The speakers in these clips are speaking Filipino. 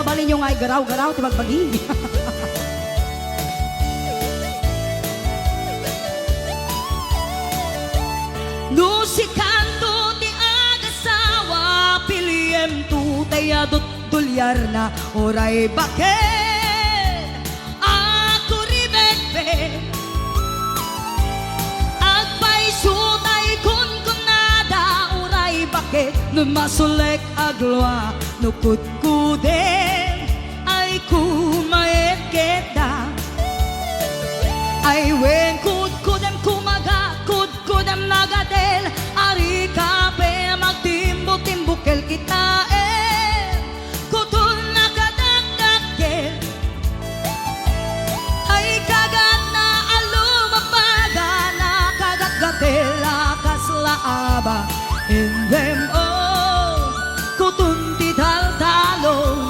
balin nyo nga garaw-garaw, tibagbagi. Nusikanto ti agasawa, piliem tu tayadot tulyar na oray bakit. Ako ribetbe, agpay sutay kun kunada oray bakit. Numasulek agloa, nukudkuden, ay kumaet kita. Ay wen kudkudem kumaga, kudkudem nagadel, ari kape magtimbo-timbukel kita kutun nakadagdagel. Ay kagat na alumapaga, nakagagatel akaslaaba. In them all, kutun tidal-talong.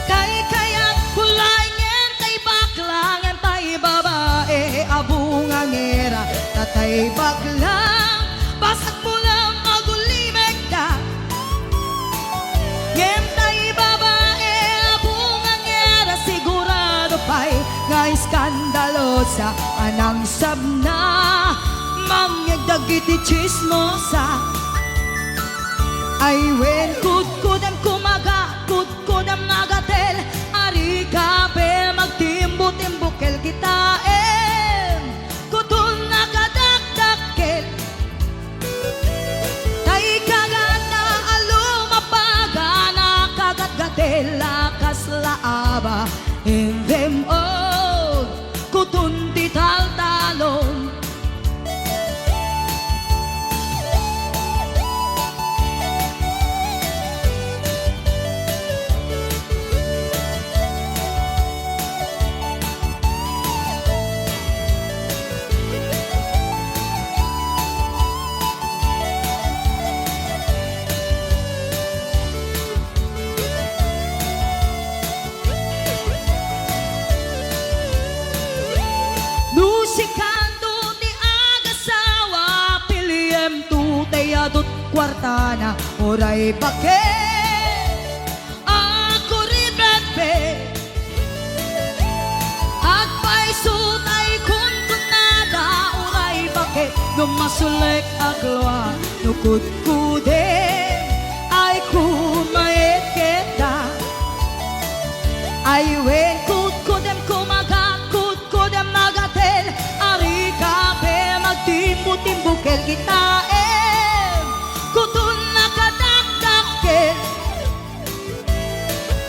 Kay kayak kulay ngentay baklang, ngentay babae, abungangera, tatay baklang, basag mo lang magulimeg ka. Ngentay babae, abungangera, sigurado pa'y nga iskandalosa, anang sabna, mangyagdagiti chismosa. Ay wen kudkudam kumaga, kudkudam nagatel, ari kape magtimbo-timbukel kita kutun nakadagdagkel. Tay kagat na alumapaga, nakagatgatel akaslaaba. In them all, kutun tital-talon. Nusikando ti agasawa, piliem tu tayadot kwartana, oray bakit. Ako ribetbe, agpay sutay kun kunada, oray bakit. Numasulek agloa, nukudkuden, ay kumaet kita. Ay wen kudkudem kumaga, kudkudem nagatel, ari kape magtimbo-timbukel kita kutun nakadagdagkel.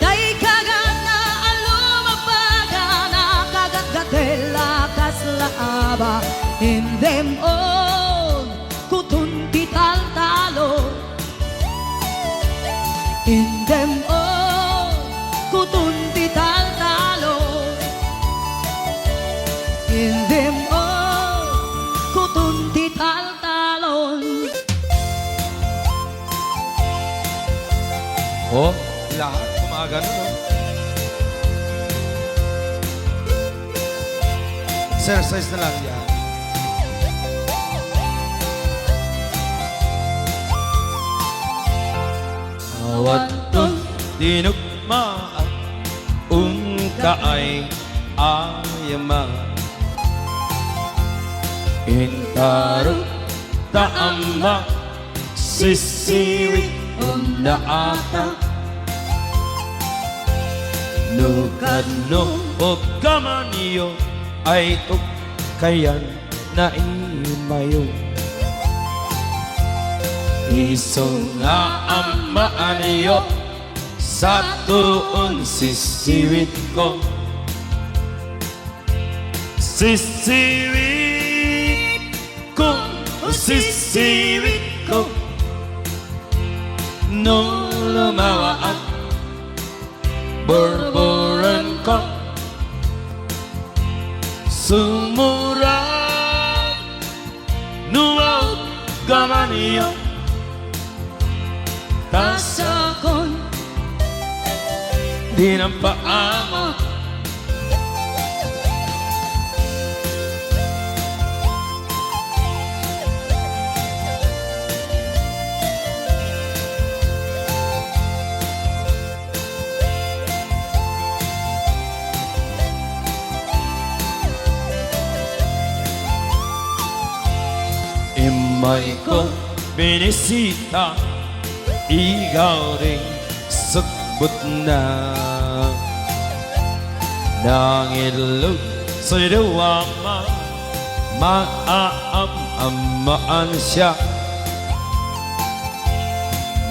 Day kagat na alumapaga, nakagatgatel akaslaaba. In them all, kutun tital-talon. In them all, kutun tital-talon. In them all, kutun tital-talon. Oh, lahat gumagano, no? Exercise na lang yan. Awaton dinugmaan, kaay ayama. Intarong taama, sisiwi na ata. Nukano o kamaniyo ay kayan na imayo. Isong nga amaan niyo sa tuon sisiwit ko. Sisiwit ko, sisiwit ko. Nung lumawa at borboran ko, sumurang nuwaw gamaniyo. Tasakon di ng paamo. kamay ko binisita, ikaw rin sakbot na. Nangilog sa'y dawama, maaam-amaan siya.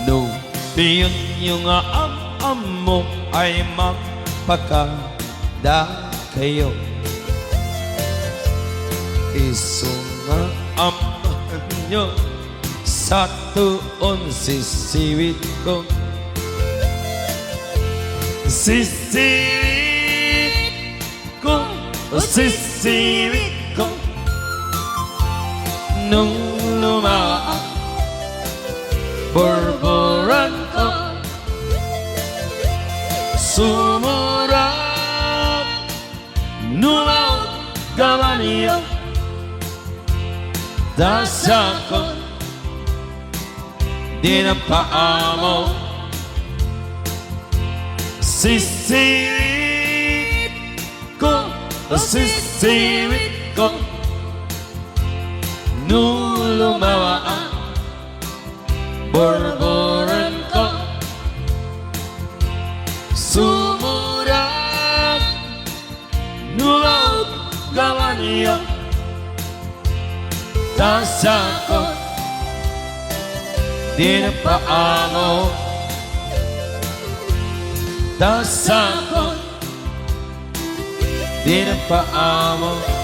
No, piyon yung am mo ay magpakada kayo. Isunga amahan nyo sa tuon sisiwit ko. Sisiwit ko, sisiwit ko, nung lumaan borboran ko, sumurap numaw gawa niyo. Dasakon di na paamo, sisiwit ko, sisiwit ko, nung lumawaan borboran ko, sumurap numaw gawa niyo. Dasakon di na paamo, dasakon di na paamo.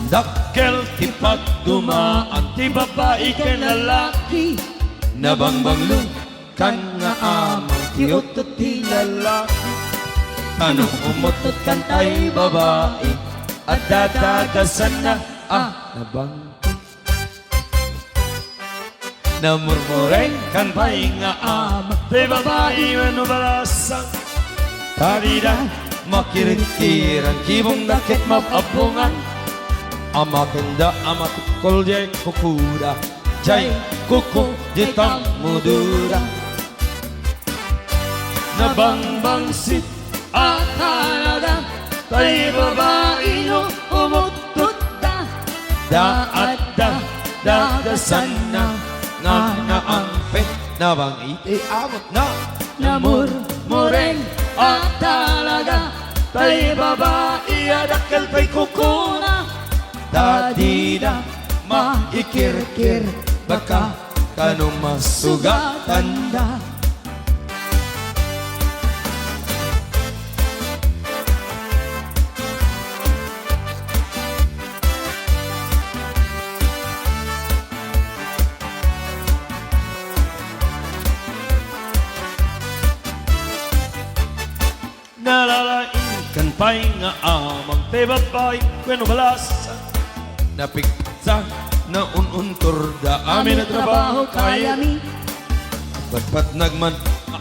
Dakkel ti pagdumaan ti babae kay lalaki, nabangbanglo kan nga amang ti utot ti lalaki. Anong umutot kan tay babae at dadagasan na nabang namurmureng kan pay nga amang ti babae manubalasang tarida makirit-kiran kibong nakit mapapungan. Amakenda amatukol jay kukuda, jay kuku jitang mudura. Nabangbangsit at halaga, tay babae nyo umutut da. Daat dagasan na, nga naangpit, nabang iti amot na. Namurmureng at halaga, tay babae adakal tay kukuna. Dadida maikirkir, baka kanong masugatan da. Nalalain kan pay nga amang te babae kweno balasa. Napigsa na ununtor da amin na trabaho kayami. Patpat nagman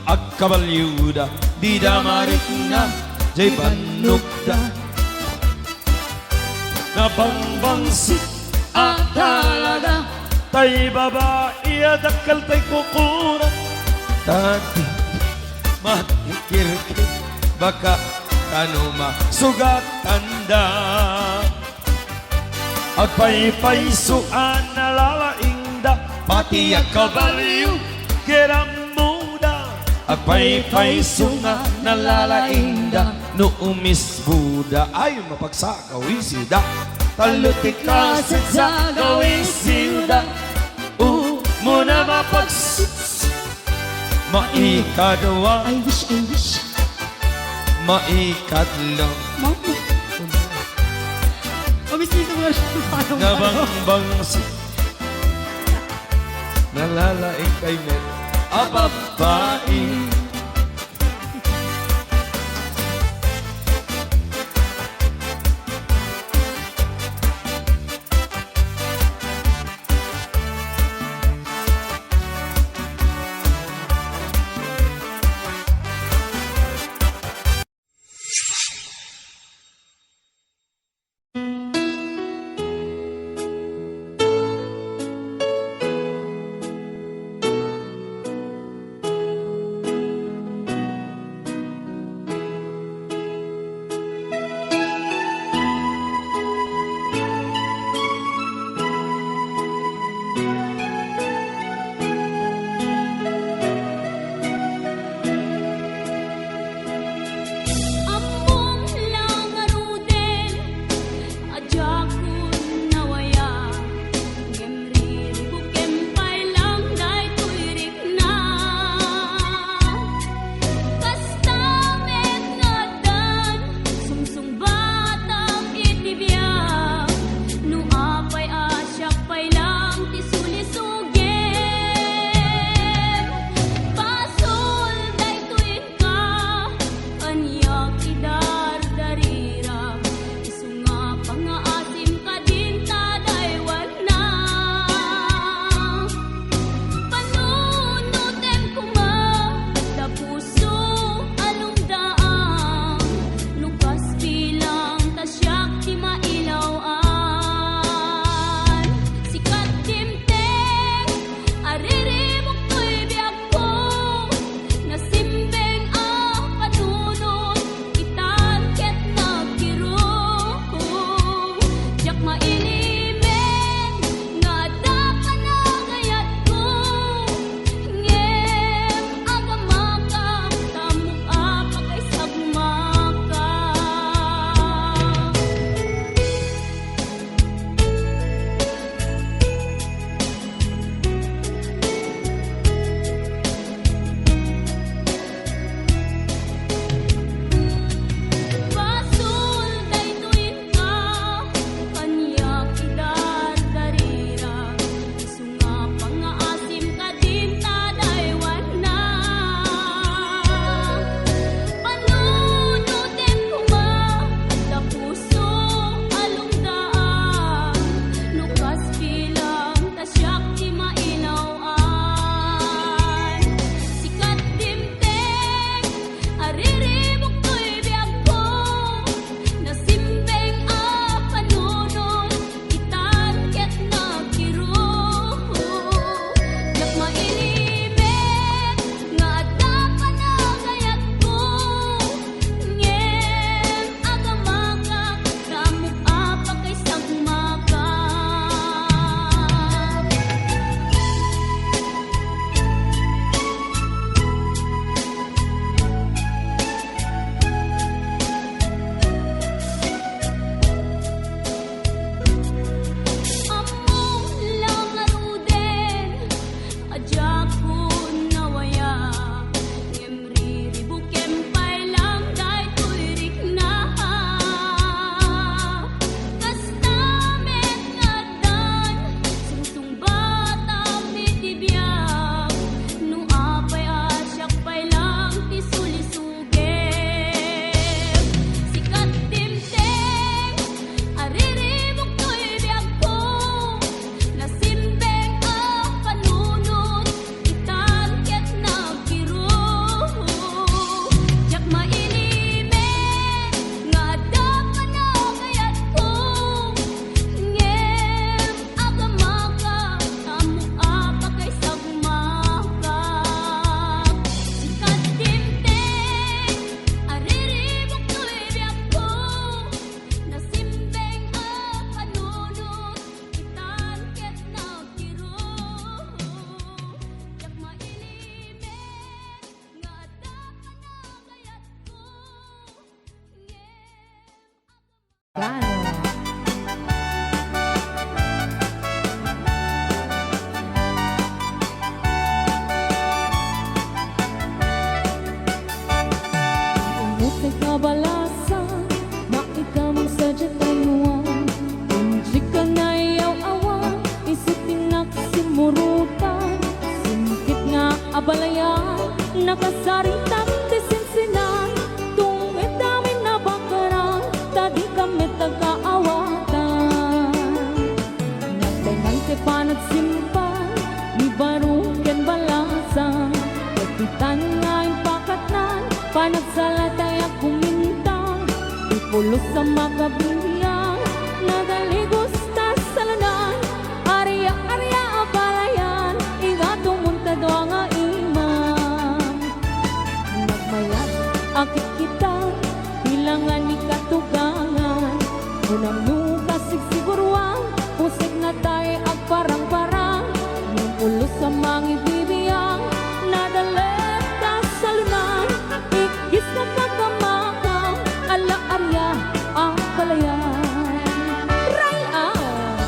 agkabalyuda, di damarit na jay banugda. Nabangbangsit at talaga, tay babae adakal tay kukura. Tati matikirkir, baka kanuma sugatan da. At paypaysuan na lalaingda, pati ang kabaliw, kiram muda. At paypaysuan na lalaingda, no umis Buda, ay mapagsakaw isida. Talutik kasit sa gawin siuda, muna mapags maikadwa, I wish maikadlo. Mama Obisito mo na siya. Nabangbangsit nalalaing kay Met babae. Nakasaritang tisinsinan, tungit namin na bakarang, tadi kami tagaawatan. Nagtainang tipanat simpan, ni baruken balasan, kapitan nga yung pakatnan, panagsalatay at kumintang, ipulos sa makabiyang, nagaligos ta sa lanan, arya-arya abalayan, igatong muntado ang imam. Nagmayat, akit kita, hilangan ni katugangan, unang nukasig siguruan, pusig na tayo ag parang-parang, yung pulos sa mga ibibiyang, nadalit ka sa lunan, ikis na kakamakang, ala-arya ang palayan. Ray out!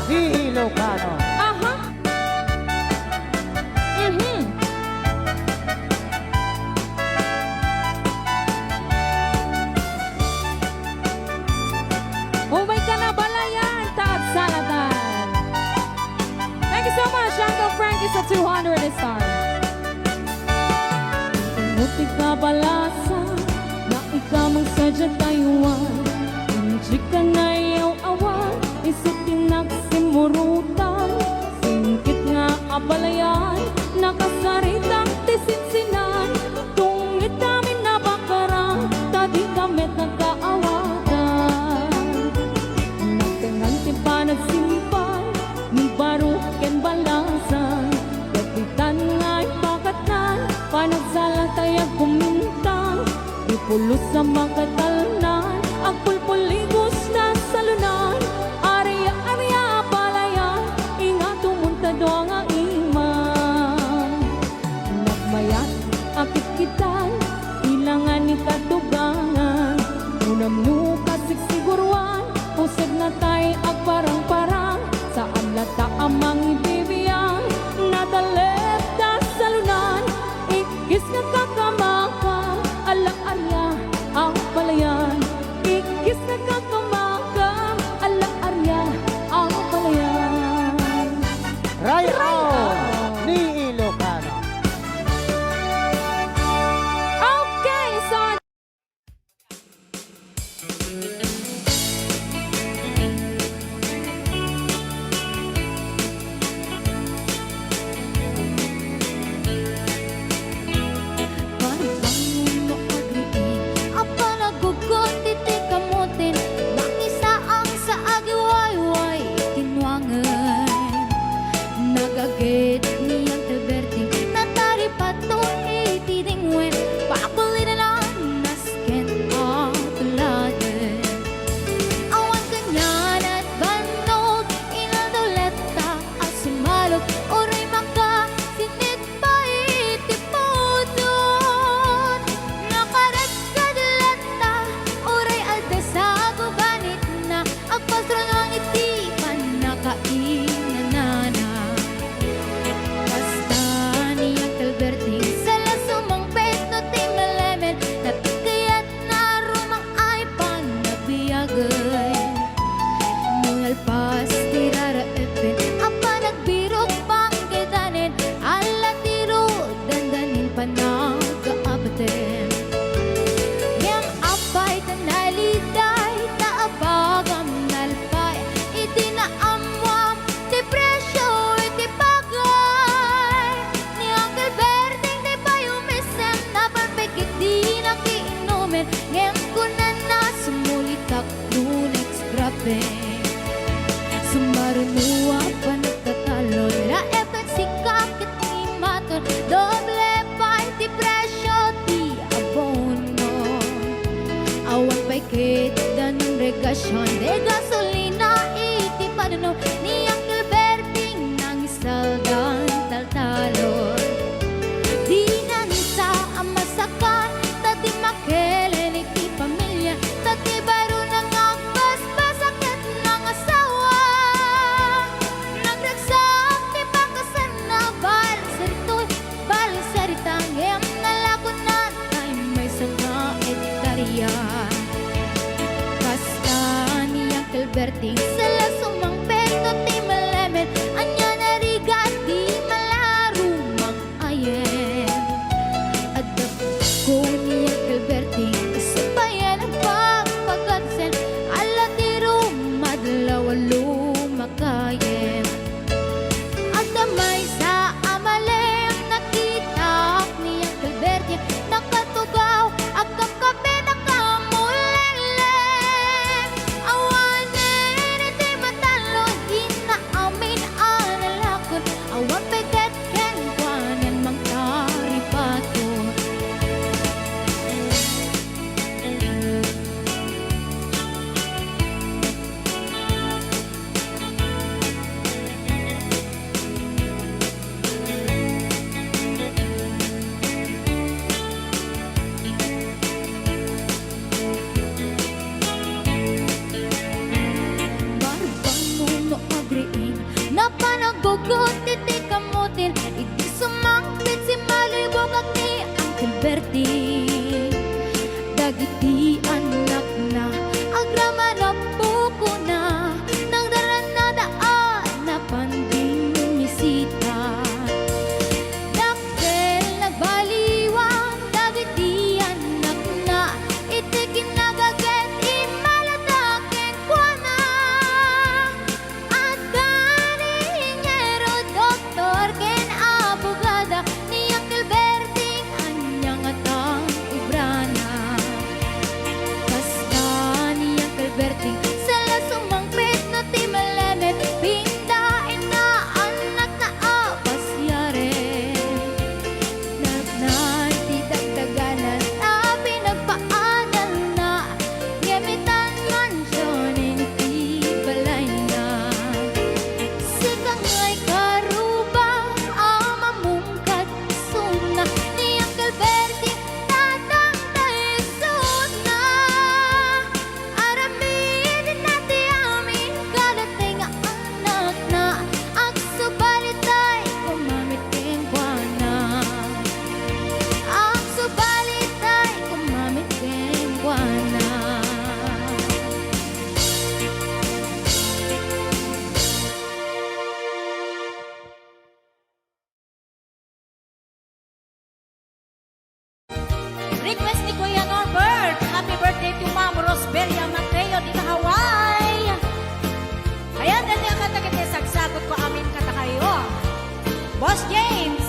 Ilocano. Aha! Umay ka na balayan, taag salatan. Thank you so much, Uncle Frankie sa 200 star. Muti ka balasa, na ikaw mang sadya tayuan. Hindi ka na iyaw awan, isip tinagsimurutan. Singkit nga abalayan, nakasaritang tisinsinan. Tungit namin na bakarang, tadi kami nagkaawatan. Nagtangan pa nagsimpan, ni baruken balasan. Kapitan nga'y pakatan, panagsalatay at kumintang. Ipulos sa makatalanan, ang pulpuligos na salunan. Arya-arya palayan, ingatong muntado ang imam. Nagmayat, akit kitan, ilangan ni katugangan. Unam nukasig siguruan, pusig na tayo ag parang-parang. Saan lata amang ibibiyang, nadalit ka sa lunan. Ikis na kakamakang, ala-arya ang palayan. Ikis na kakamakang, ala-arya ang palayan. Ray out ni Ilocano. Okay, so nagagit niyang Alberti natari patong itidingwen pakulinan ang nasken ang tuladen awan kanyan at banog inadoleta at sumalog oray maka sinit pa itipudon nakarat kadalata oray alda sa gubanit na agpastro ng itipan nakainanana Alberting sala sumang peto ting nalemen natikayat na rumang ay panabiyagay Nungal pas tirara epen apa nagbirok pang kedanen ala tiro dandanin panagkaabaten yang apay tanaliday taabagam nalpay itinaamwam depresyo itipagay ni Uncle Berding di pa yumisem na perfect di nakiinumin ngayon ko na sumulitak lunex grabe sumarunuwa pa nagtatalo nila efek si kakit ni maton doble pa depresyo di abono awan pa'y kita ng regasyon de gasolina iti padano ni Uncle Berding nang isaldan taltalon di na nisa ang masakan tati makelen iti pamilya tati baro nang agbasbasakit ng asawa nagragsak ti pangkasan na balisaritang em nalakunan ay may sanga etarya Basta ni Uncle Berting sala sumang petot Pagod iti kamutin, iti sumangpit si malibog at ni Uncle Bertie. Dagiti anak na, agrama na buko na, nang daran na daan na panding misita. Dakkel nagbaliwan, dagiti anak na, iti kinagaget, imaladaking kuana. At kaningero, doktor, ken abogada, ni Uncle Berting, anyang atang ibrana. Basta ni Uncle Berting, sala sumangpit na timelemet, pindain na anak na apasyare. Nagnan ti dagdaganan, na pinagpaaral na, gamitan mansyonin ti balay na. Sikang ay karuba, amamungkat suna, ni Uncle Bertie, tatang taisod na. Aramin nati amin, kadating anak na, ang subalit ay kumamiting buwana. Ang subalit ay kumamiting buwana. Request ni Kuya Norbert. Happy birthday to Ma'am Rosberia Mateo di Hawaii. Ayan, dati ang katagiti sagsagot ko amin kata kayo. Boss James.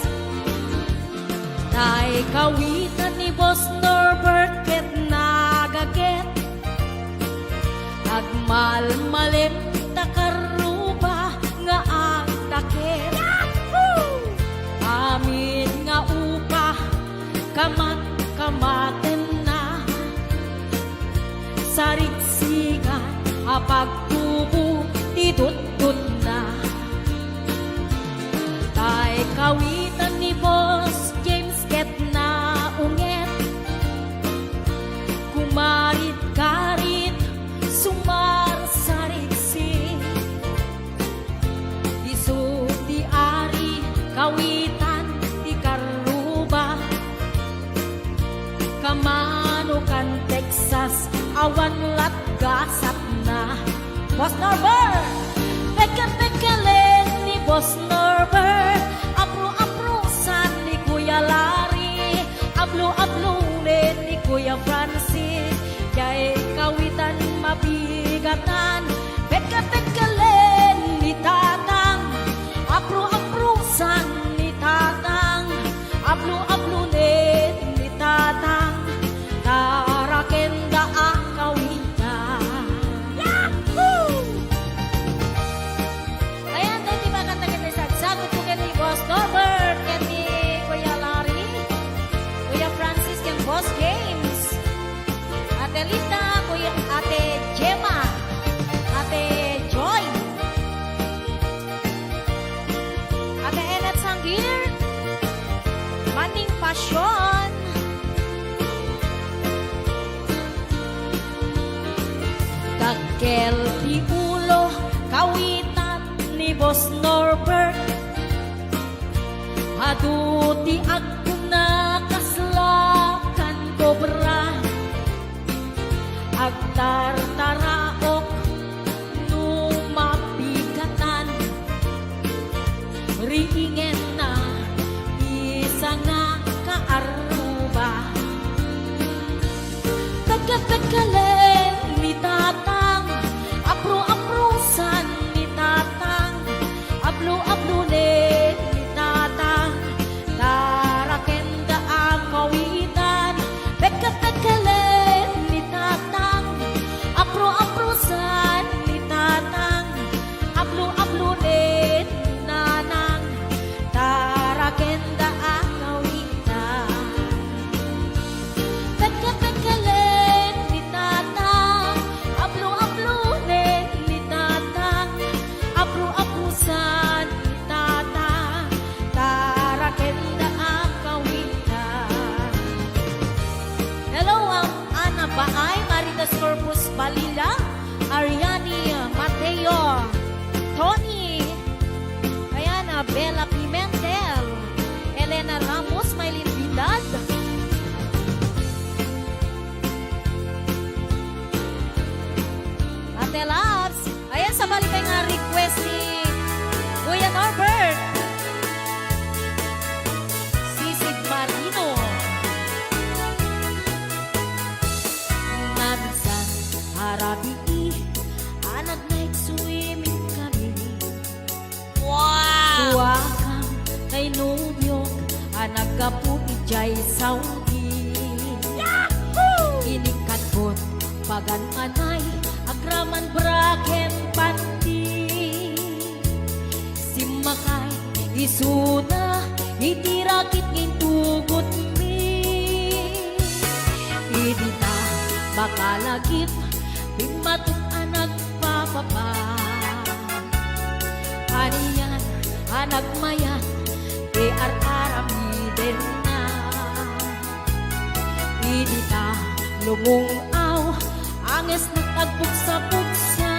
Tay kawitan ni Boss Norbert ket nagaget. Agmalmalim takaruba nga ang takit. Amin nga upa kamaten na sarigsigan apagtubo tidutdut na. Tay kawitan ni Boss James ket na unget kumarit-karit sumar sarigsi isu ti ari kawitan ti karuba kamanukan Texas awan lat gasat na. Boss Norbert, peka-pekalen ni Boss Norbert, apro-aprosan ni Kuya Larry, ablo-ablunin ni Kuya Francis, kay kawitan mabigatan, peka-pekalen ni Tatang, apro-aprosan ni Tatang, ablo-ablunin ni Tatang, tarakenda ang kawitan. Yahoo! Ayan, tayo di ba kanta-kanta sagsagot ko kay Boss Norbert, kay Kuya Larry, Kuya Francis, kay Boss James, Ate Rita, Ate Gemma, Ate Joy, Ate Enet Sanggir, Maning Pasyon, Dakkel ti ulo kawitan ni Boss Norbert, adu ti agna kaslakan kobra, agtartaraok numapigatan, riingen na isa nga kaaruba. Pagkapagkalen ni Tatang, apro-aprosan ni Tatang, ablo-ablunin ni Tatang, tarakenda ang kawitan. Pagkapagkalen ni Tatang, apro-aprosan ni Tatang, ablo-ablunin ni Nanang, tarakenda ang kawitan. Pagkapagkalen ni Tatang, ablo-ablunin ni Tatang, apro-aprosan Anagapu ijay Saudi. Inikatbot pagan anay agraman braken panti. Simakay isuna itirakit ngintugot mi. Idita bakalagip bimatuk anak papapa. Aniyan anak mayan aramiden na. Idita lumungaw anges nagtagpugsa-pugsa.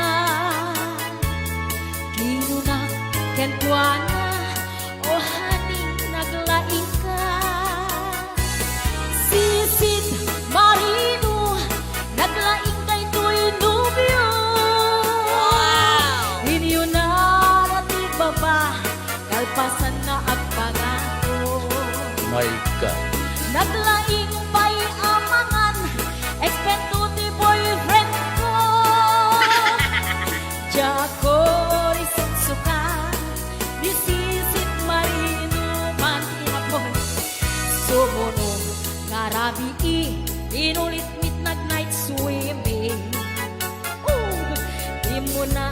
Kinunak kentuana o haning naglaing ka. Sisid marino naglaing kay tuy nubyo. Inyo na nati baba kalpasan na agpangako. My God. Naglaing pa'y amangan eksperto ti boyfriend ko. Jako risuksuka disisit marino mantinapon. Sumunong ngarabi inulit midnight swimming. Di mo na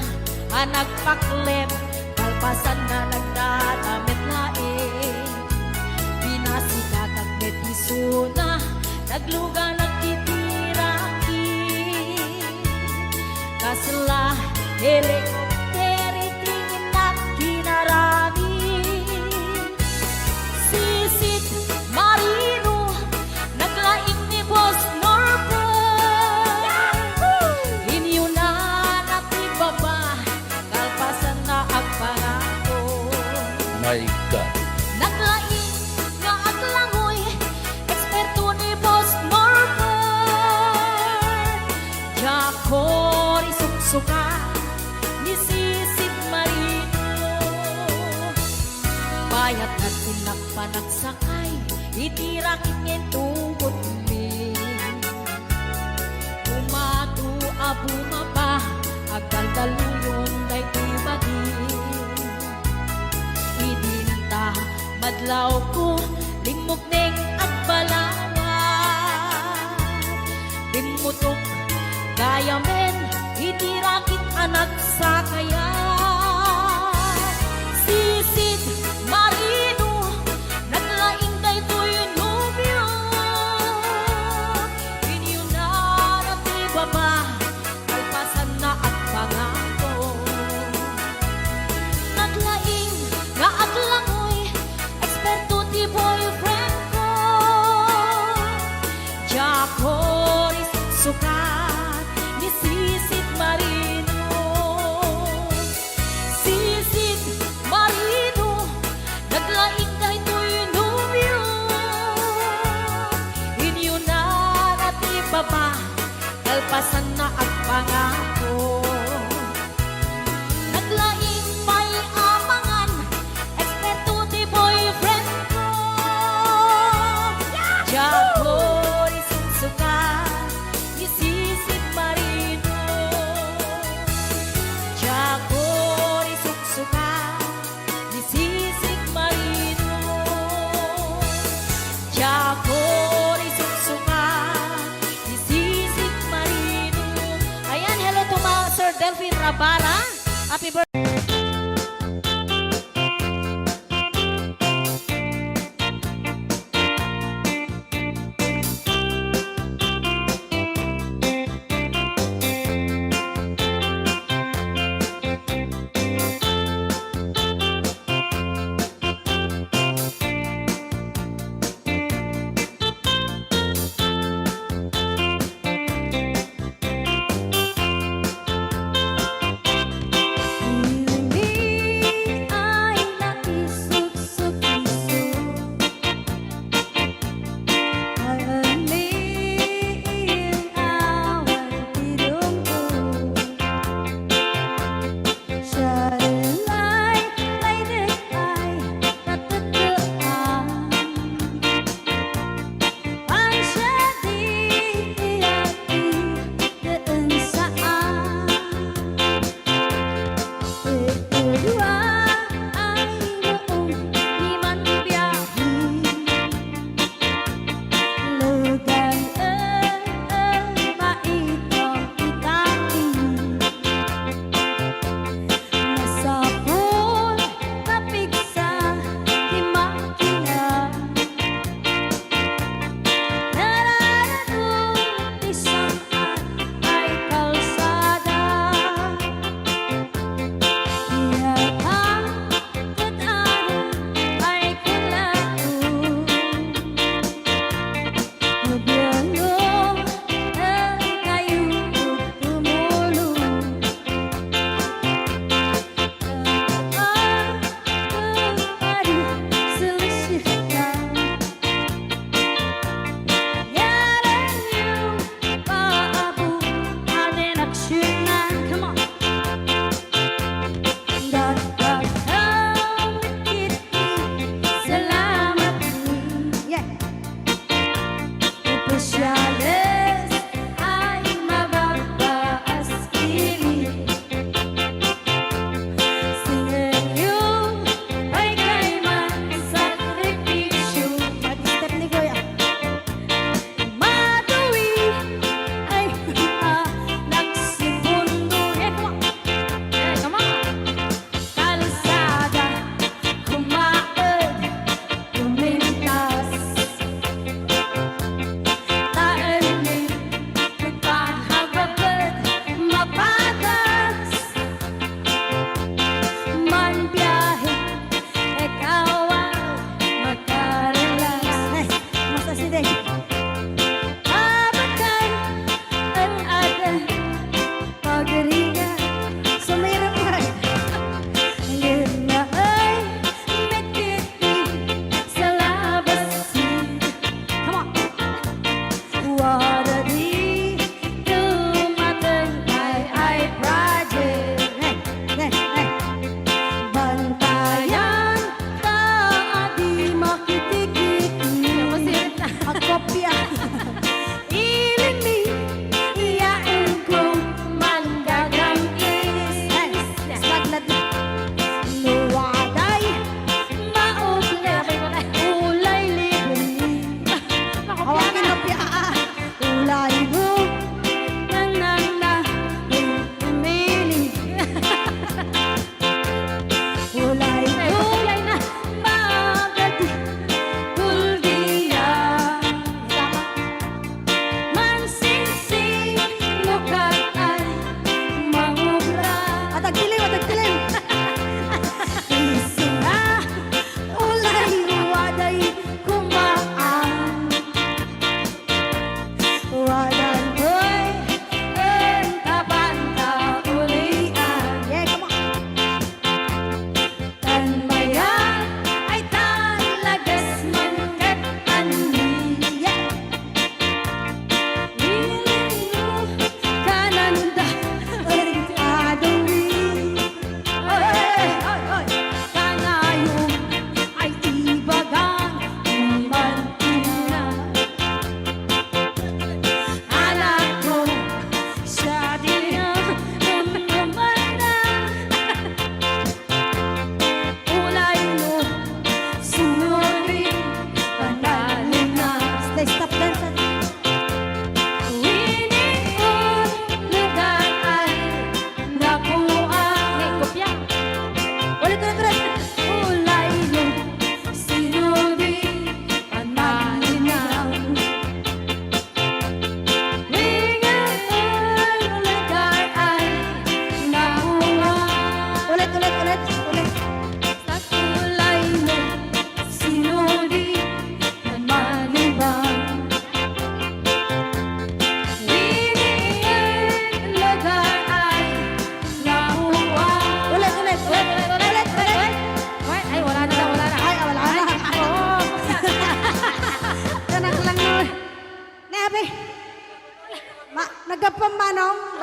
nagpaklem kalpasan na nagdadamit laing. Pinasikat at metisuna nagluga nagtitiraki. Kasla helikopteri tingin na kinarami. Sisit marino naglaing ni Boss Norbert. Inyo na natibaba kalpasan na agpangako. My God. Naglaing nga aglangoy eksperto ni Boss Norbert. Jako risuksuka ni Sisid Marino. Bayat na tinagpanagsakay itirakit ngayon tungkot mi. Umatu abumaba agkaldaluyon kay ibagin. Idinta madlaw ko limog neng agbalawat. Dimutok kaya men itirakit anak sa kaya. Sisid marino naglaing kay tuy nubyo. Inyo na natibaba kalpasan na at pangako. Naglaing nga aglangoy eksperto ti boyfriend ko. Jako risuksukat ni Sisid Marino. Sisid Marino naglaing kay tuy nubyo. Inyo na natibaba kalpasan na at pangako. Naglaing pa'y amangan eksperto ti boyfriend ko. Jako risuksukat ni Sisid Marino. Jako risuksukat ni Sisid Marino. Jako risuksukat ni Sisid Marino. Ayan, hello to mga Sir Delphine Rabara. Happy birthday.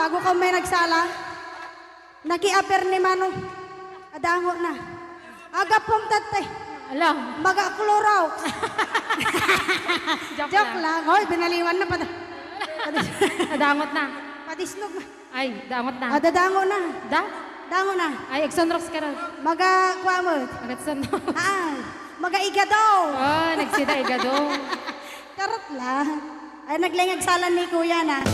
bago ka may nagsala. Nakiaper ni Manong. Adango na. Aga pong tatay. Alam. Maga kloraw. Joke Joke lang. lang. Hoy, binaliwan na pa. Nadangot na. Patisnog na. Ay, dangot na. Dadango na. Da? Dango na. Ay, Exonrox ka rin. Maga kwamot. Agad Exonrox. Maga igadaw. Oh, nagsida igado. Karot lang. Ay, naglingag salan ni kuya na.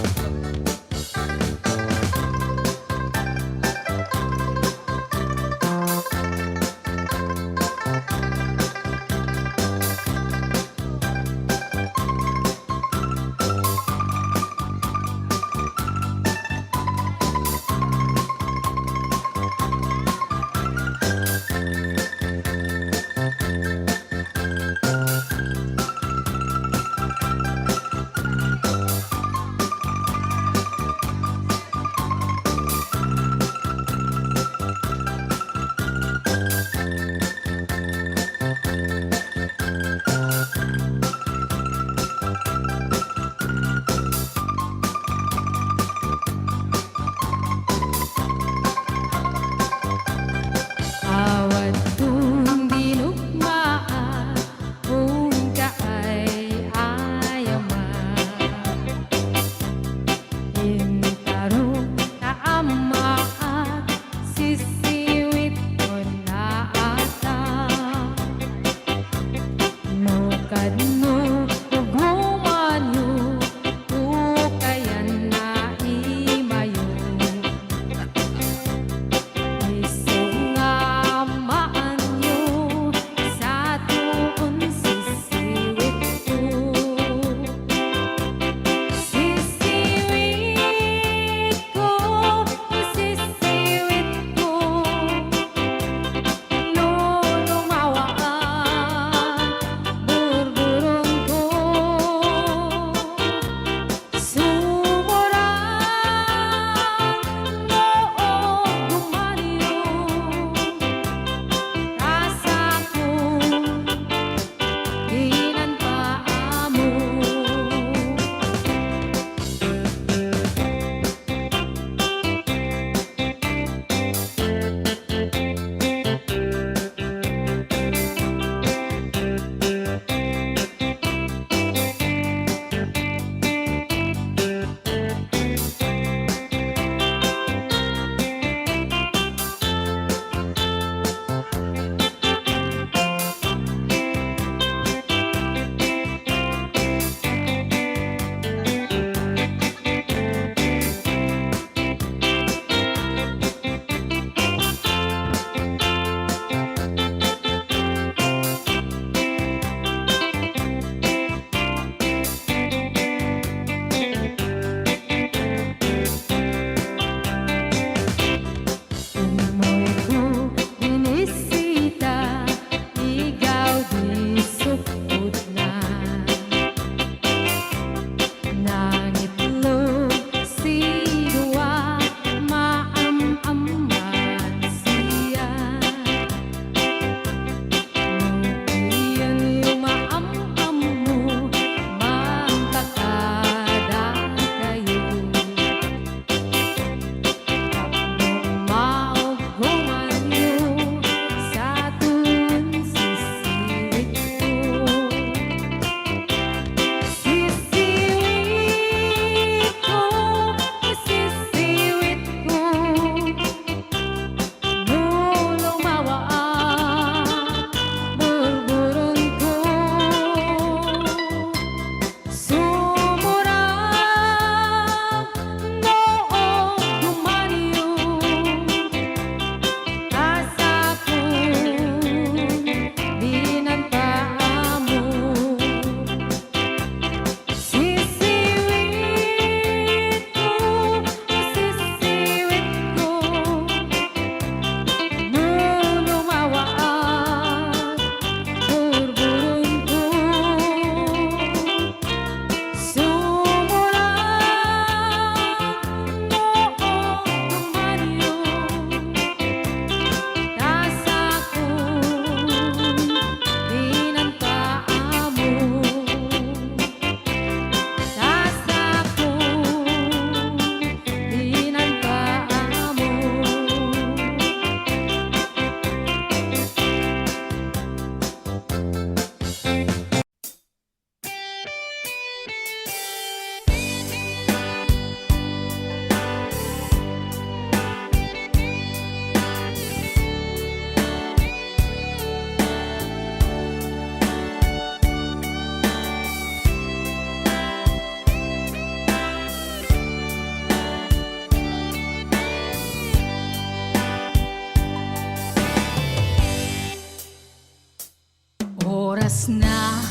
oras na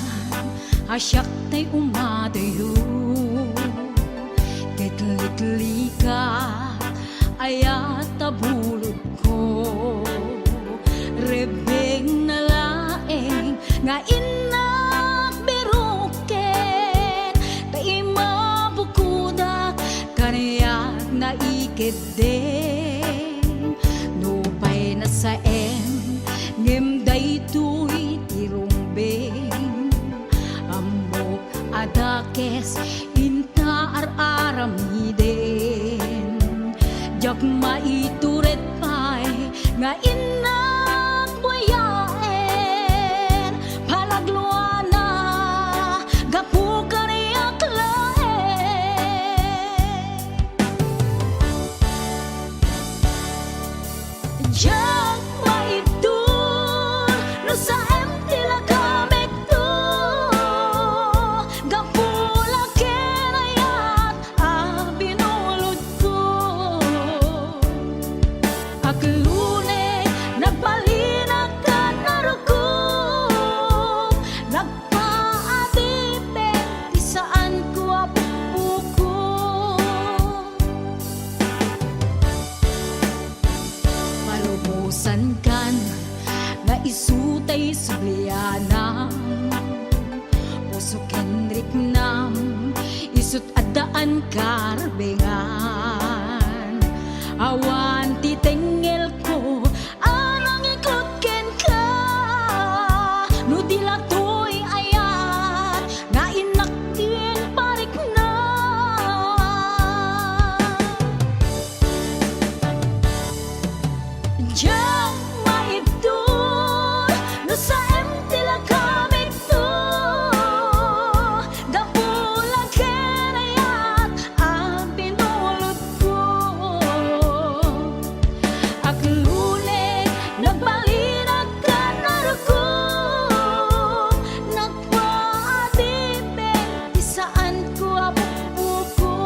asyak tay umadayo Kitlikli ka ayat tabulod ko Rebeng na laeng nga inak beruken Tay mabukuda kanayak na ikid din Nupay na sa ngem daytoy tirumbeng Amok adakes inta ar-aramiden Jak maituret pay nga inak buyaen Palagluana gapu kaniyak laen Jak maitur no sa empty la kamek to Gapula kenayat binulod ko Aklune nagbalinag ka narukop Nagpaadipe ti saan ko apupuko Malubusan kan nga isutay sublianam Puso kenrik nam isut adaan karbengan Awan titengel ko anang ikot ken ka No dilatoy ayat nga inaktin parik na Diyan maibdur no sa empty la kamit to Gapulang kenayat binulod ko Aklune nagbalinag ka narukop Nagpaadipe di saan ko apupuko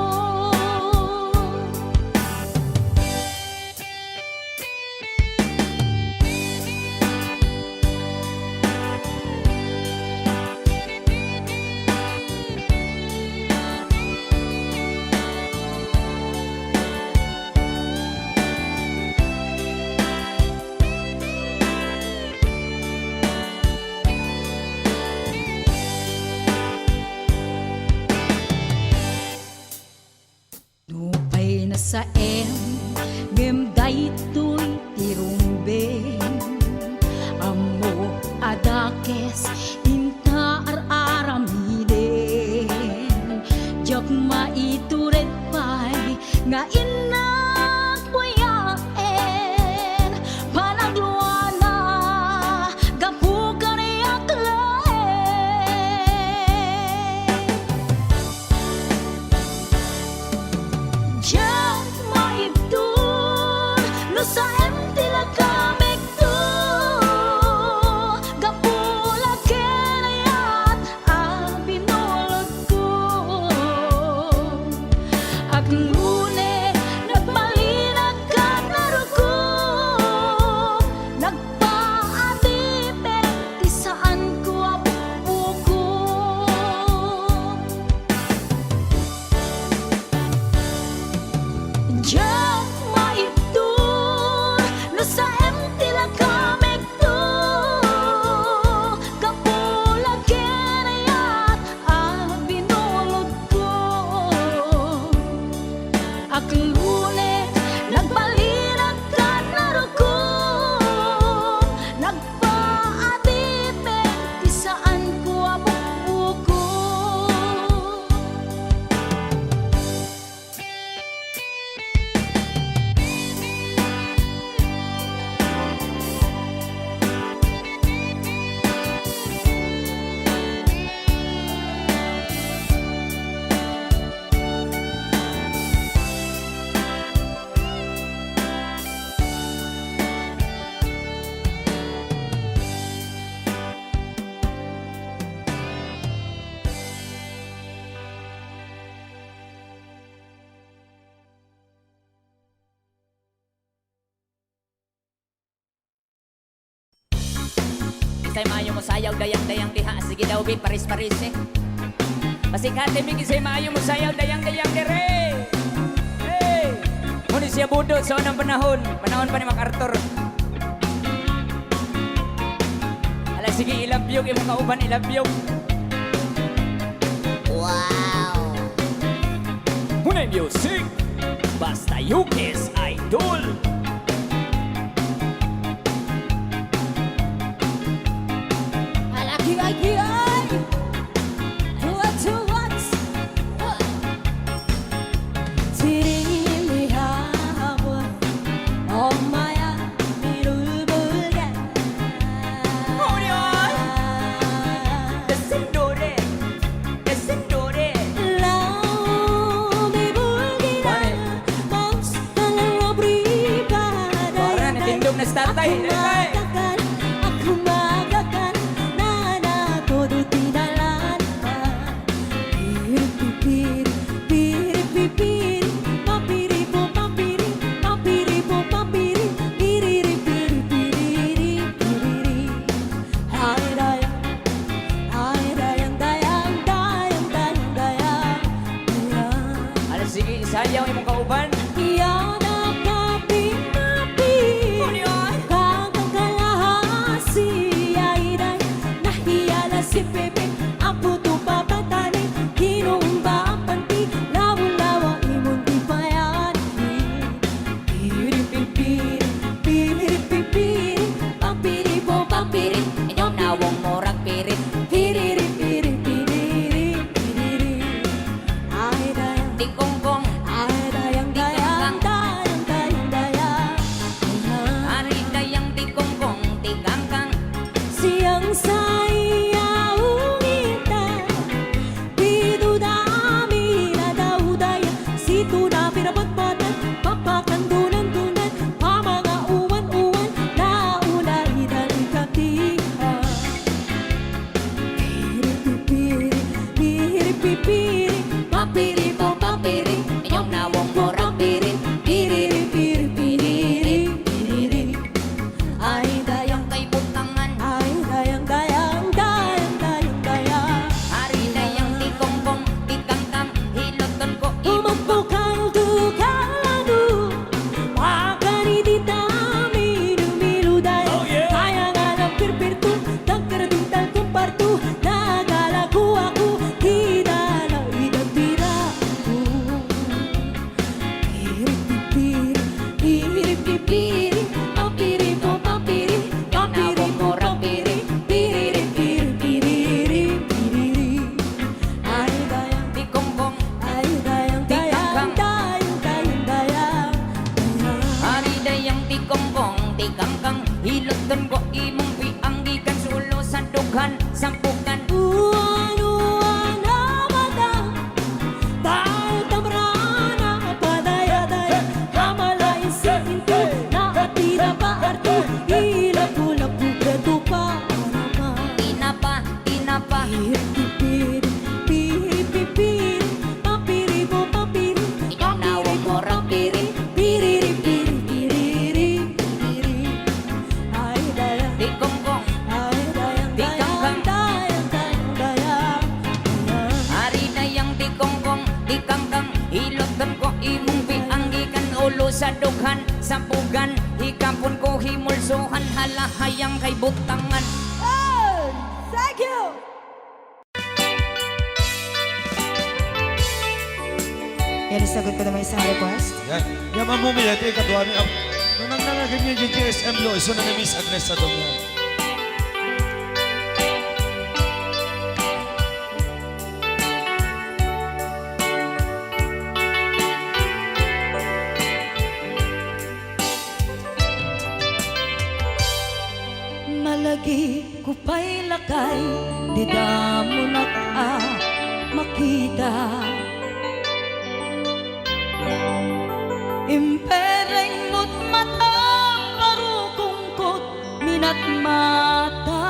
Nupay na sa ngem daytoy tirumbeng Amo adakes inta ar-aramiden Jak maituret pay nga inak buyaen Panagluana gapu kaniyak laen Jak maibdur Say maayo mo sayaw dayang-dayang diha. Sige daw bit paris-paris eh. Pasikate mi say maayo mo sayaw dayang-dayang dire. Hey! Muni siya budot sa unang panahon. Panahon pa ni MacArthur. Ala sige ilabyog imong kauban ilabyog. Wow! Munay music. Basta Yukis Idol. Alaki ay tuwat 지림이 하고 엄마야 미를 불게 라움이 불기라 멍청한 로브리바다야 Tindog na sa tatay. Aku magakan nana todo tinalan pipiri pipiri pipiri papiri po papiri papiri po papiri piriri piri piriri piriri hai dayang dayang dayang dayang dayang Ala sige isayaw imong kauban. Yan ang kapi-kapi Kakang kalahasi Ay-day Nahiyala si Pepe Ang puto papatani Kinumba ang panti Lawa-lawa imundi payani Piri-pipiri Piri-pipiri Pampiri po pampiri Inyong nawong morag pirit. Piriri-piri Piriri Piriri Ay-dayang Di kongkong. Ay, dayang, dayang, dayang, dayang, dayang. Ari dayang di kongkong. Di kangkang. Siyang sayaw ngita, dito dami na daw daya. Sito na pinapagpatan, papakandunan-dunan, pamanga uwan-uwan, naunay dalikatihan. Piri-pipiri, piri-pipiri, papiri po papiri, Inyong nawong morag pirit. piriri, piriri, piriri, piriri. Ay, dayang, Kay butangan. ay, dayang, dayang, dayang, dayang, dayang. Ari dayang di kongkong. Di kangkang. Hiloton ko imong Umagpukang tukalado, pakani di dami, dumilu dayang. Kaya nga ng pirpirto, tagkaraduntal kong parto, nagalago ako, kita na idagdira ko. Piri-pipiri, piri-pipiri, papiri po papiri, papiri po papiri, piriri, piriri, piriri, piriri. Ay, dayang, di kongkong. ay, dayang, Di dayang, kangkang. dayang, dayang, dayang, dayang. Ari dayang di kongkong. Di kangkang. Hiloton ko imong pianggikan. Sulo sa dughan. Sampukan. Uwan-uwan na mata, dahil tamrana, padaya-daya, kamalain si pinto, nakatira pa arto, ilap-ulap-ulap preto pa, arama. Tinapa. Tinapa. Piri-pipiri, piri-pipiri, papiri po papiri, Inyong nawong morag pirit. piriri, piriri, piriri, piriri. Ay, dayang, Di kongkong. ay, dayang, Di dayang, kangkang. dayang, dayang, dayang, dayang. Ari dayang di kongkong. Di kangkang. Hiloton ko imong pianggikan. Ulo sa dughan. Sampugan. Hikapon ko himulsuhan. Halahayang kay butangan. Oh, thank you. Yan, isagot ko naman isang request. Yan. Yan mamumili. Ito yung kadwa ni Ab. Nung nangangaganyan yung KSM Law, iso na ni Miss Agnes sa Dongyan. Malagi ko pa'y lakay, di damo makita. Impereng mo't matang parukungkot minat mata.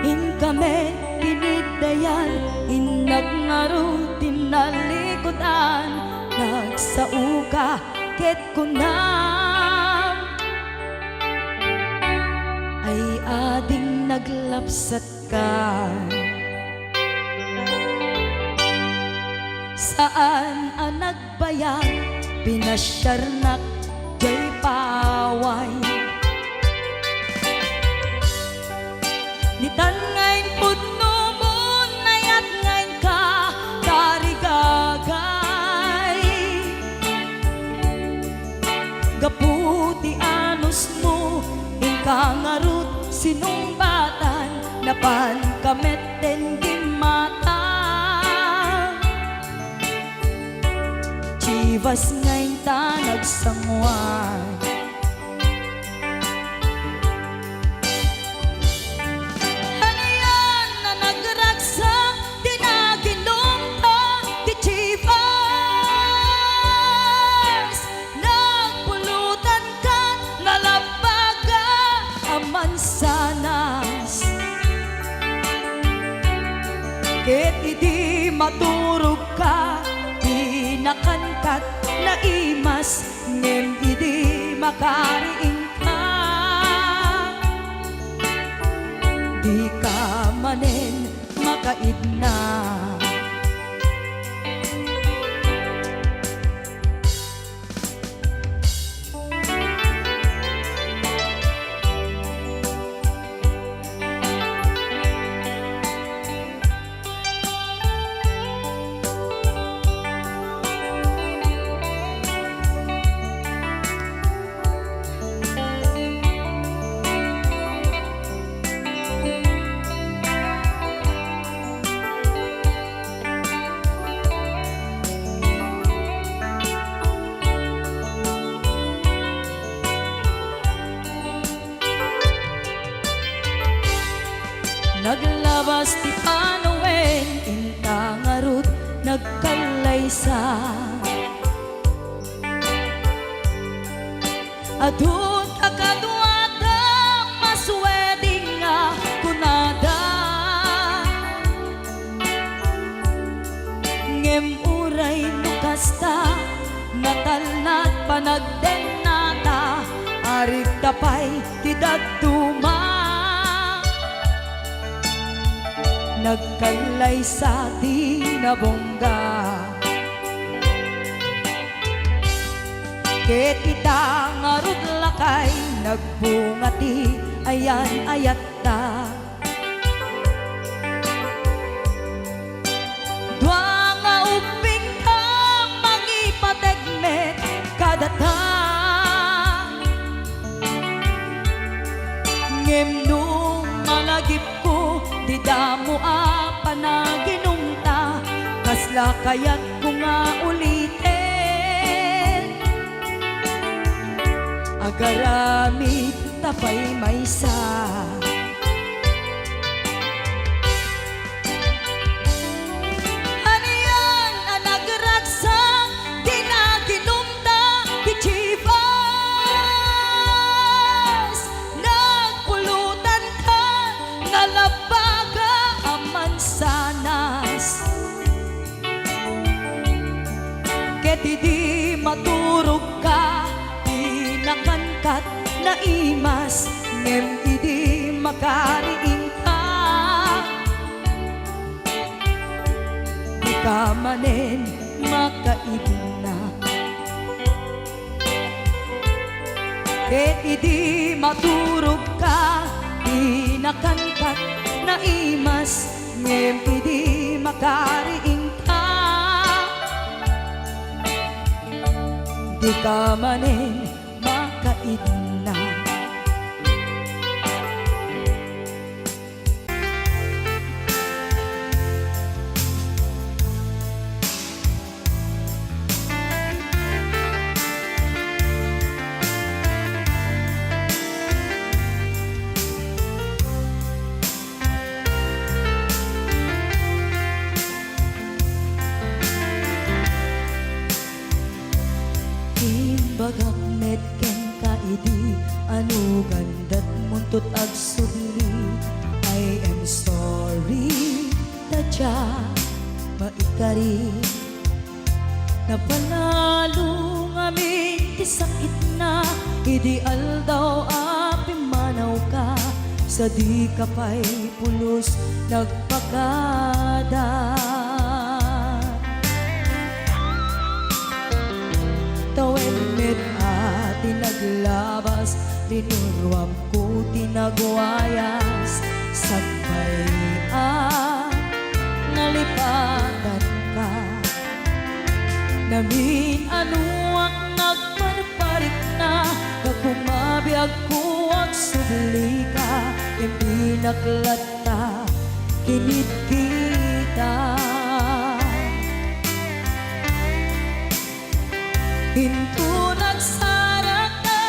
In kami tinidayan, inag ngaro tinalikutan, nagsauka ket kunam. naglapsat ka. Saan ang nagbayag, pinasyarnak jay paway. Nitan ngayon pudno mo, nayat ngayon ka, karigagay. Gaputi anos mo, ingkang arut sinumbatan, napan kamet den di mata. Chivas ngayon ta nagsangwan, hanayan na nagragsak, di naginom ta, di Chivas. Nagpulutan ka, nalabaga, aman sanas. Ket idi maturog ka, di nakankat na imas, ngem idi makariing ka. Di ka manen makaidna. Naglabas ti Panawen, intang arut nagkalaysa. Adun akaduada, masweding nga kunada. Ngem uray nukasta, natalnat panagdenata, arig tapay ti daduma. Nagkalay sa di nabongga. Ket itang arud lakay, nagbungati ayan ayat ta. Dua nga uping ka, mangipategmet kadata. Ngem nung malagip ko, di damo a panaginumta, kasla kayat ko nga ulitin. Agaramit tapay maysa. Hanayan ang nagragsak, di naginumta, di Chivas. Nagpulutan ka, nalabaga, aman sanas. Ket di maturog ka, di nakangkat na imas, ngem idi makariing ka. Di ka manen makaidna. Ket idi maturog ka, di nakangkat na imas, ngem idi makariing ka. Di ka manen makaidna. Imbagak met ken kaidi, anu gandat muntut ag sudli. I am sorry, tadya maikari. Napanalo ngamin ti sakit na, ideal daw api manaw ka. sa di ka pa'y pulos nagpakada. Tawenit at tinaglabas, tinuruam ko tinagwayas, sakbay nalipatan ka. Namin anuak nagparparik na, nagpumabiyag ko ang subli ka, hindi naklata, kinit kita. Hinto nagsara ka,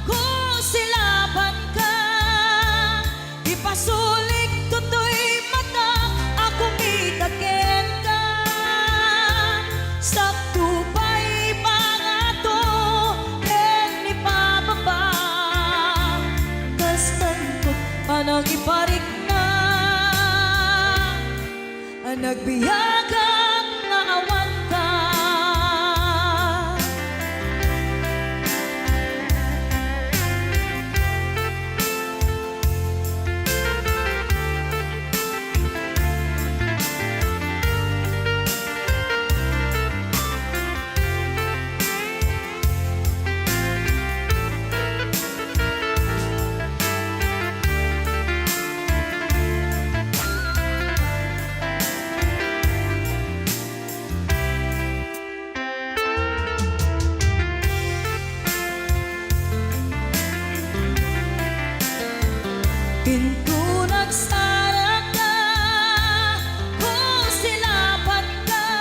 kung silaban ka, ipasulik tutoy mata, ako mitaken ka. Sakto pa'y pangato, ken ni pababa, kastantot panang iparik na, nagbiyagang naawan ka. Pinto nagsara ka, kung silaban ka,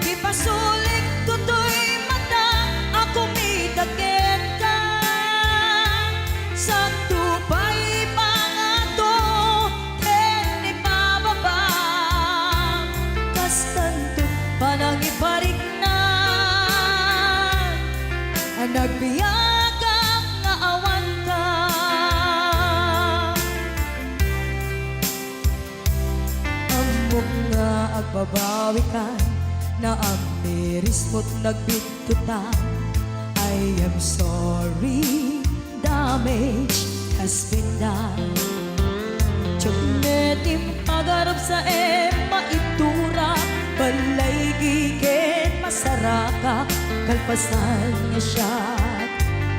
ipasulik tutoy mata, ako mitaken ka. Sakto pa'y pangato, ken ipababa, kastanto panang iparik na, nagbiyagang naawan ka. Amok nga agbabawi ka, na ang miris mo't nagbitutan. I am sorry, damage has been done. Tiyagnetim pagarap sa maitura, balay gigen masaraka, kalpasan niya siya,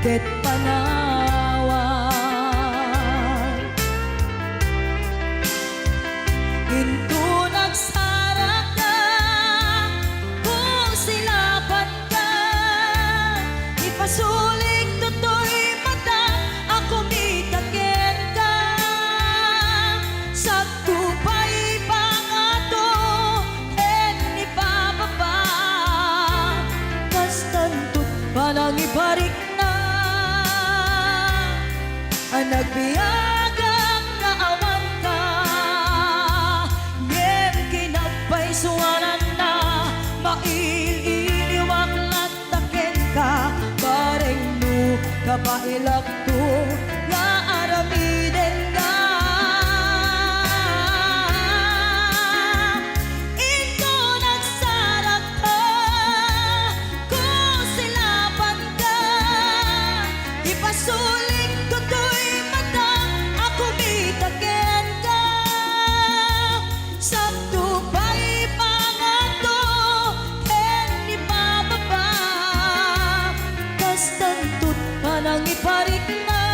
ket panawan. Hinto nagsara ka, kung silaban ka, ipasulik tutoy mata, ako mitaken ka. Sakto pa'y pangato, ken ipababa, kastantot panang iparik na, nagbiyagang naawan ka. Ngem kinagpaisuanan na, maililiwag lataken ka, bareng no kapailak to, nga aramiden ka. Ito nagsara ka, kung silaban ka, ipasulik tutoy mata, ako mitaken ka. Sakto pa'y pangato, ken ipababa, kastantot panang iparik na,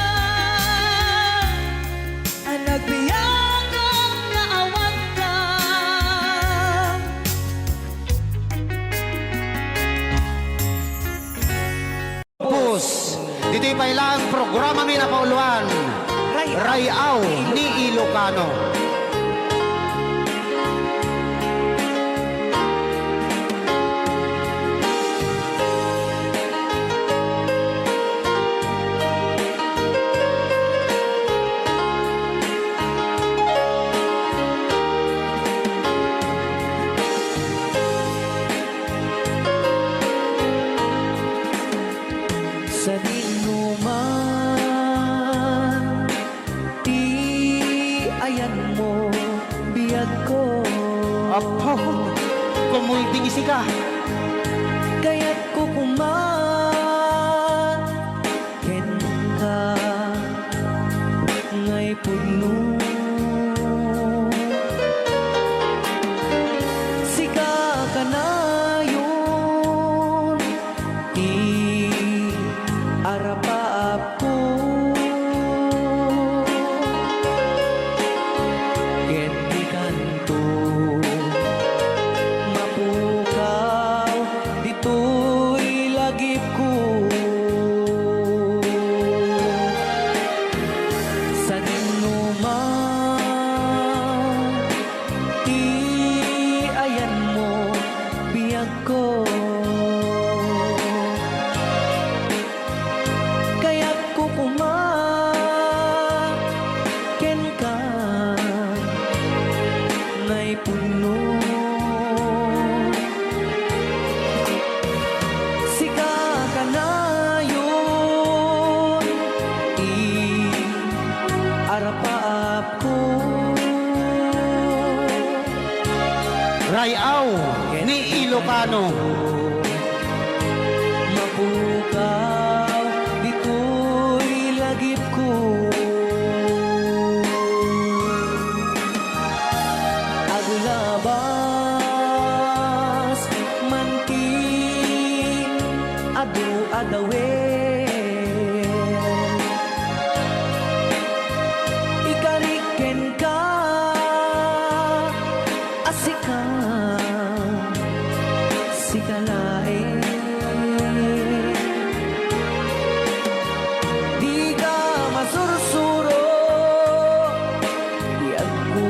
nagbiyagang naawan ka. Pus, dito'y pailang programa mi na pauluan. Rayaw ni Ilocano. Sa dinuman, ayan mo, biyag ko. Apo, kumulbing isi ka. Kaya't ko kuman, ken ka. Rayaw ni Ilocano. Mapukaw, dito'y lagip ko. Aglabas, manting, adu-adawe. Ikariken ka, asika, sikalae. Di ka masursuro, di ako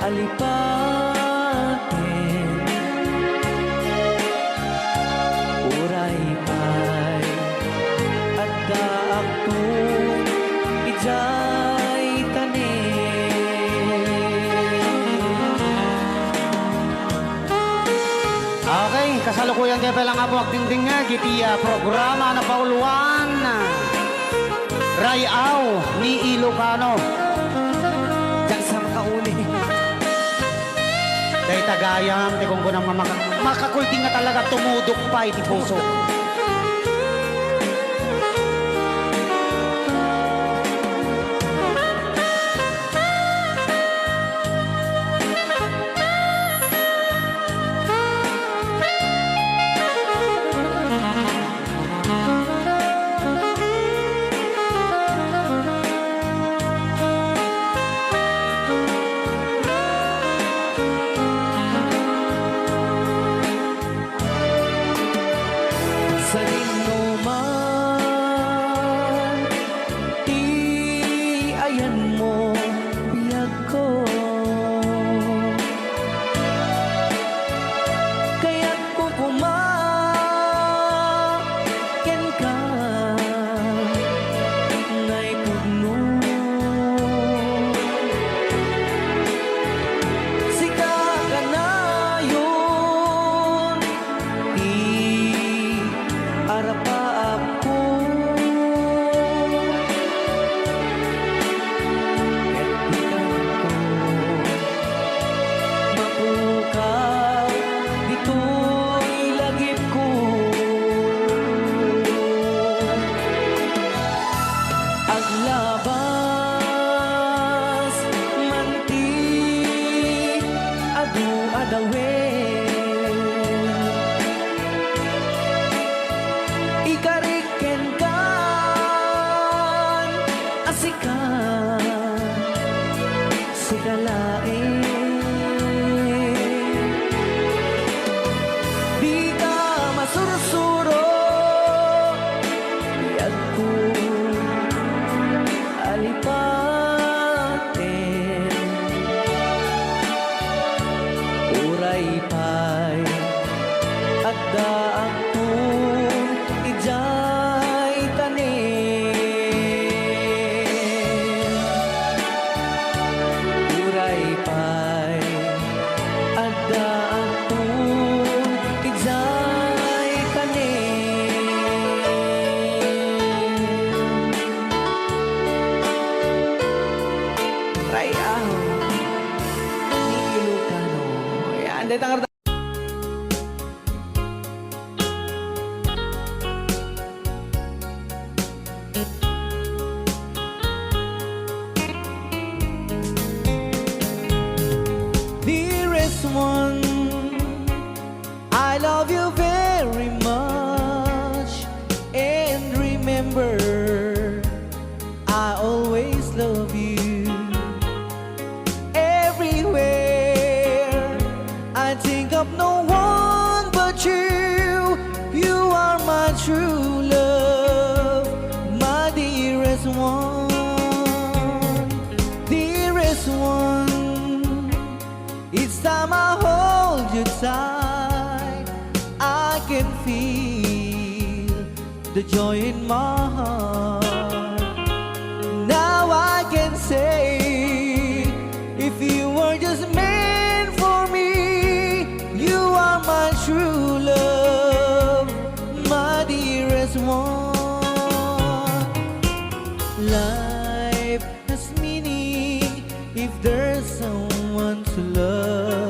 alipatin. Uray pa'y at kaakto, ijay tanin. Okay, kasalukuyan kayo palang nga po agdingding nga gitiya programa na pauluan. Rayaw ni Ilocano. Diyan sa makauli. Kay tagayam, ti kung kunang makakulting nga talaga tumudok pa iti puso. Sa dinuman, ti ayan mo biyag ko. Kaya't kukumaken ka, nga'y pugno. Sika ka na yun, arapa ako. Mapukaw, dito'y lagip ko. Aglabas, manti, adu-adawe. Ikariken kan, asika, sikalae. Di ka masursuro, di ako alipatin. Uray pa'y at daakong ijay tanin. Uray pa'y at daakong ijay tanin. Rayaw ni Ilocano. Yan, dito ang dearest one, I love you very much. And remember, I always love you. Everywhere, I think of no one but you. You are my true love, my dearest one. Dearest one, each time I hold you tight, I can feel the joy in my heart. Now I can say, if you were just meant for me, you are my true love, my dearest one. Life has meaning if there's someone to love.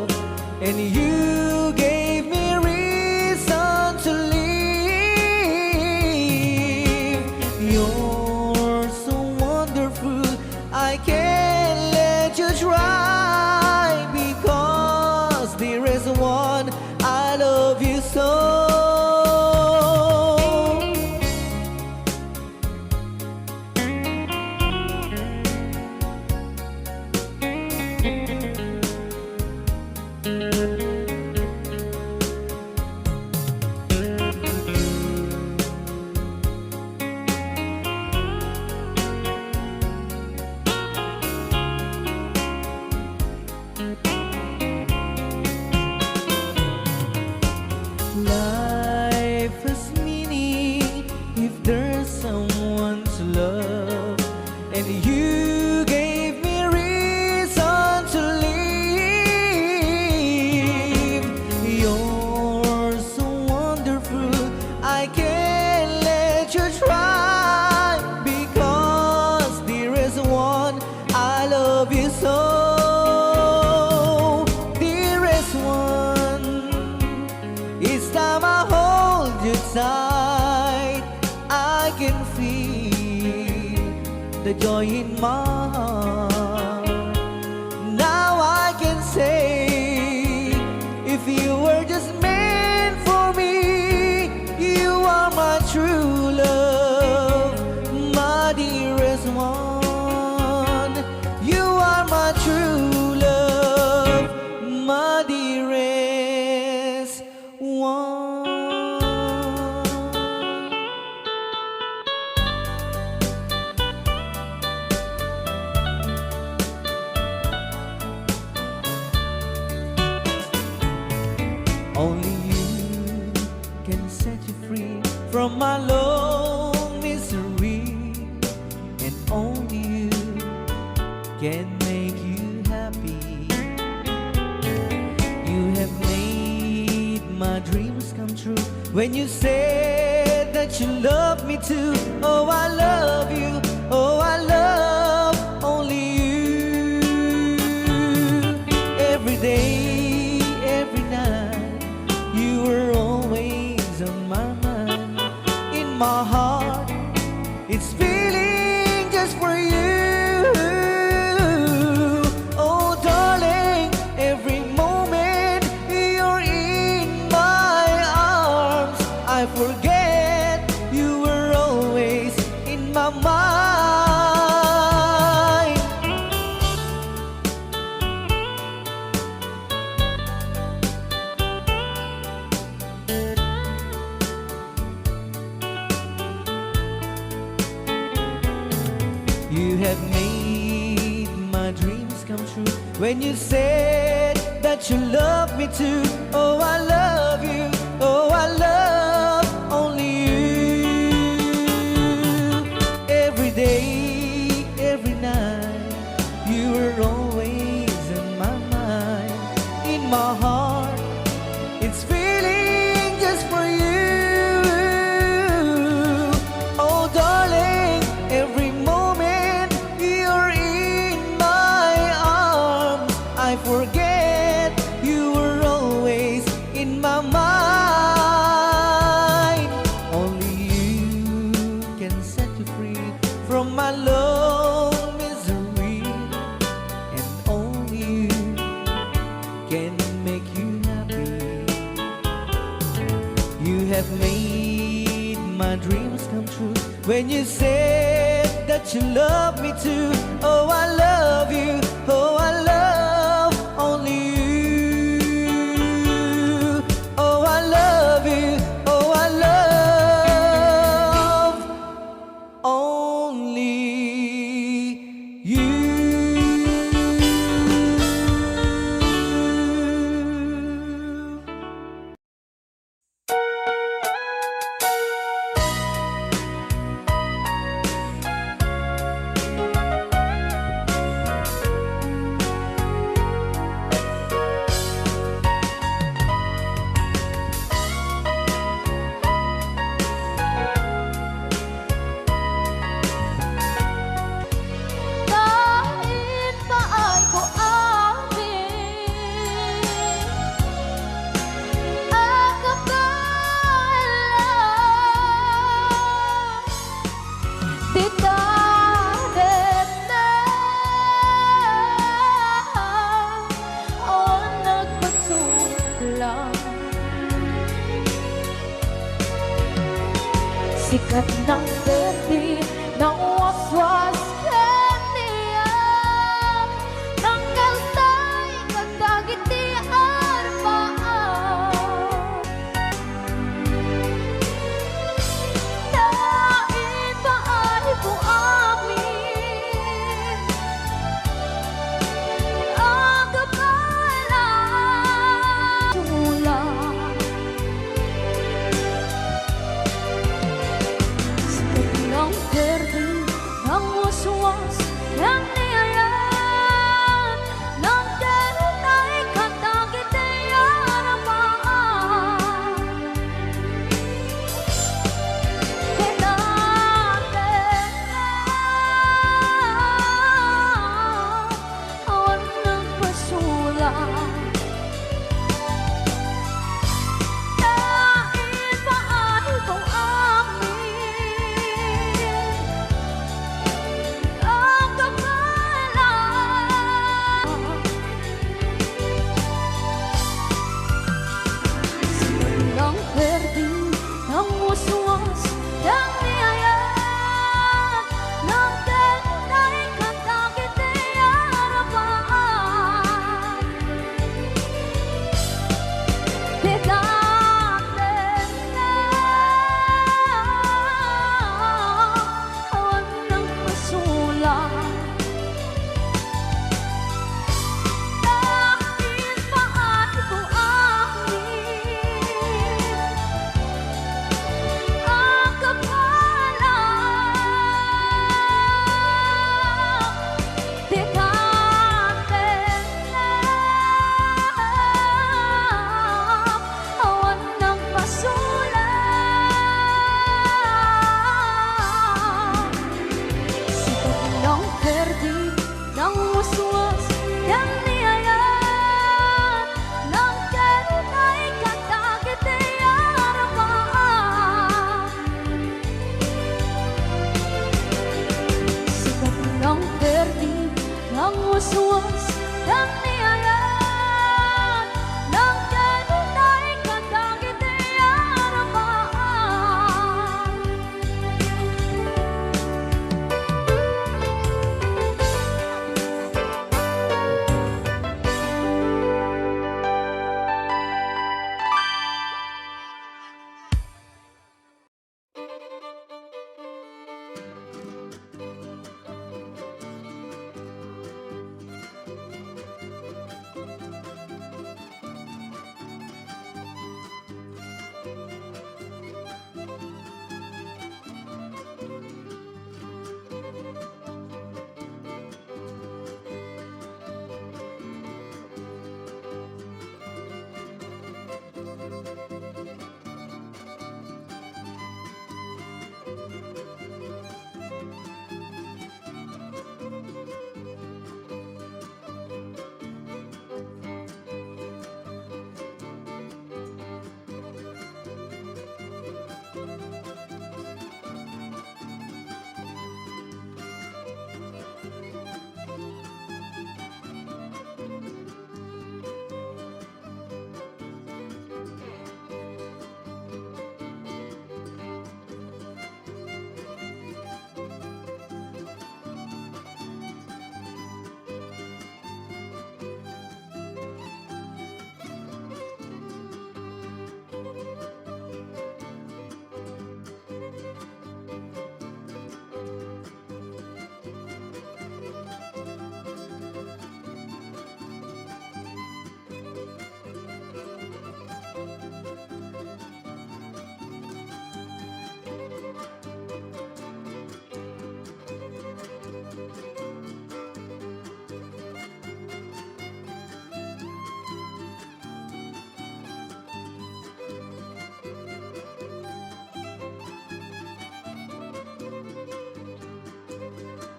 can feel the joy in my heart. Now I can say, if you were just meant for me, you are my true love, my dearest one. You are my true love, my dearest one. Only you can set you free from my long misery, and only you can make you happy. You have made my dreams come true when you said that you love me too. Oh, I love you. Oh, I love only you. Every day, every night, you were always on my mind. In my heart, it's feeling just for you. Oh, darling, every moment you're in my arms, I forget you were always in my mind. You have made my dreams come true when you said that you love me too. Oh, I love you. Oh, I love only you. Every day, every night, you were always in my mind. In my heart, it's feeling just for you. Oh, darling, every moment you're in my arms, I forget you were always in my mind. Only you can set you free from my long misery, and only you can make you happy. You have made my dreams come true when you said that you love me too. Oh, I love you.